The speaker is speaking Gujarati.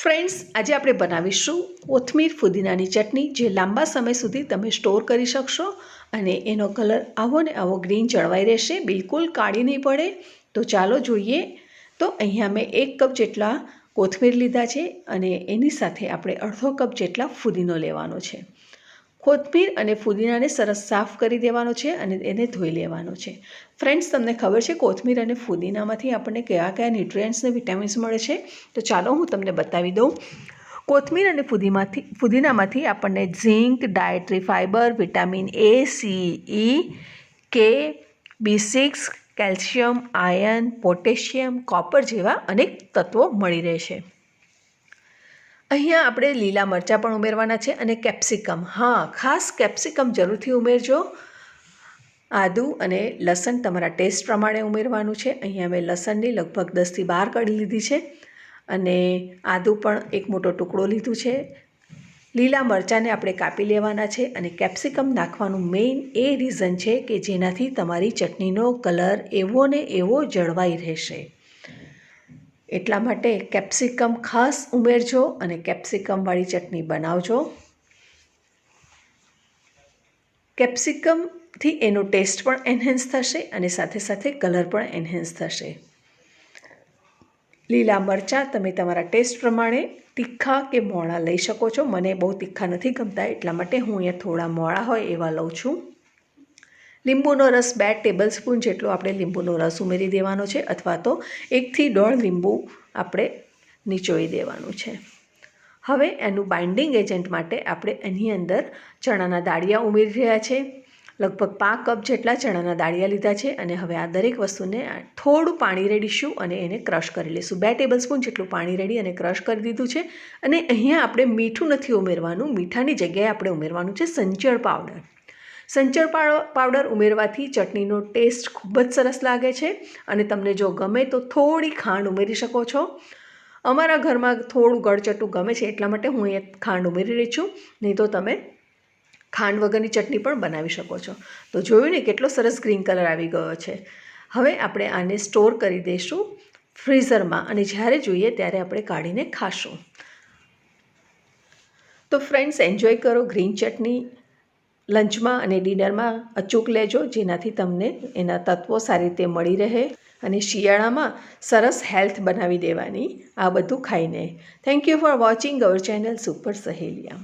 ફ્રેન્ડ્સ, આજે આપણે બનાવીશું કોથમીર ફુદીનાની ચટણી, જે લાંબા સમય સુધી તમે સ્ટોર કરી શકશો અને એનો કલર આવો ને આવો ગ્રીન જળવાઈ રહેશે, બિલકુલ કાળી નહીં પડે. તો ચાલો જોઈએ. તો અહીંયા મેં 1 કપ જેટલા કોથમીર લીધા છે અને એની સાથે આપણે અડધો કપ જેટલા ફુદીનો લેવાનો છે. કોથમીર અને ફુદીનાને સરસ સાફ કરી દેવાનો છે અને એને ધોઈ લેવાનો છે. ફ્રેન્ડ્સ, તમને ખબર છે કોથમીર અને ફુદીનામાંથી આપણને કયા કયા ન્યુટ્રિયન્ટ્સ અને વિટામિન્સ મળે છે? તો ચાલો હું તમને બતાવી દઉં. કોથમીર અને ફુદીનામાંથી આપણને zinc, dietary fibre, vitamin A, C, E, K, B6, calcium, iron, potassium, copper જેવા અનેક તત્વો મળી રહેશે. અહીંયા આપણે લીલા મરચાં પણ ઉમેરવાના છે અને કેપ્સિકમ. હા, ખાસ કેપ્સિકમ જરૂરથી ઉમેરજો. આદું અને લસણ તમારા ટેસ્ટ પ્રમાણે ઉમેરવાનું છે. અહીંયા મેં લસણની લગભગ 10થી 12 કળી લીધી છે અને આદું પણ 1 મોટો ટુકડો લીધું છે. લીલા મરચાંને આપણે કાપી લેવાના છે અને કેપ્સિકમ નાખવાનું મેઇન એ રીઝન છે કે જેનાથી તમારી ચટણીનો કલર એવો ને એવો જળવાઈ રહેશે. એટલા માટે કેપ્સિકમ ખાસ ઉમેરજો અને કેપ્સિકમવાળી ચટણી બનાવજો. કેપ્સિકમથી એનો ટેસ્ટ પણ એન્હેન્સ થશે અને સાથે સાથે કલર પણ એન્હેન્સ થશે. લીલા મરચાં તમે તમારા ટેસ્ટ પ્રમાણે તીખા કે મોળા લઈ શકો છો. મને બહુ તીખા નથી ગમતા, એટલા માટે હું અહીંયા થોડા મોળા હોય એવા લઉં છું. લીંબુનો રસ 2 ટેબલસ્પૂન જેટલો આપણે લીંબુનો રસ ઉમેરી દેવાનો છે, અથવા તો 1 થી 1.5 લીંબુ આપણે નીચોવી દેવાનું છે. હવે એનું બાઇન્ડિંગ એજન્ટ માટે આપણે એની અંદર ચણાના દાળિયા ઉમેરી રહ્યા છે. લગભગ 5 કપ જેટલા ચણાના દાળિયા લીધા છે અને હવે આ દરેક વસ્તુને થોડું પાણી રેડીશું અને એને ક્રશ કરી લઈશું. 2 ટેબલસ્પૂન જેટલું પાણી રેડી અને ક્રશ કરી દીધું છે. અને અહીંયા આપણે મીઠું નથી ઉમેરવાનું, મીઠાની જગ્યાએ આપણે ઉમેરવાનું છે સંચળ પાવડર. સંચળ પાવડર ઉમેરવાથી ચટણીનો ટેસ્ટ ખૂબ જ સરસ લાગે છે અને તમને જો ગમે તો થોડી ખાંડ ઉમેરી શકો છો. અમારા ઘરમાં થોડું ગળચટું ગમે છે, એટલા માટે હું અહીંયા ખાંડ ઉમેરી રહી છું. નહીં તો તમે ખાંડ વગરની ચટણી પણ બનાવી શકો છો. તો જોયું ને કેટલો સરસ ગ્રીન કલર આવી ગયો છે. હવે આપણે આને સ્ટોર કરી દઈશું ફ્રીઝરમાં અને જ્યારે જોઈએ ત્યારે આપણે કાઢીને ખાશું. તો ફ્રેન્ડ્સ, એન્જોય કરો ગ્રીન ચટણી. લંચમાં અને ડિનરમાં અચૂક લેજો, જેનાથી તમને એના તત્વો સારી રીતે મળી રહે અને શિયાળામાં સરસ હેલ્થ બનાવી દેવાની આ બધું ખાઈને. Thank you for watching our channel super સહેલિયા.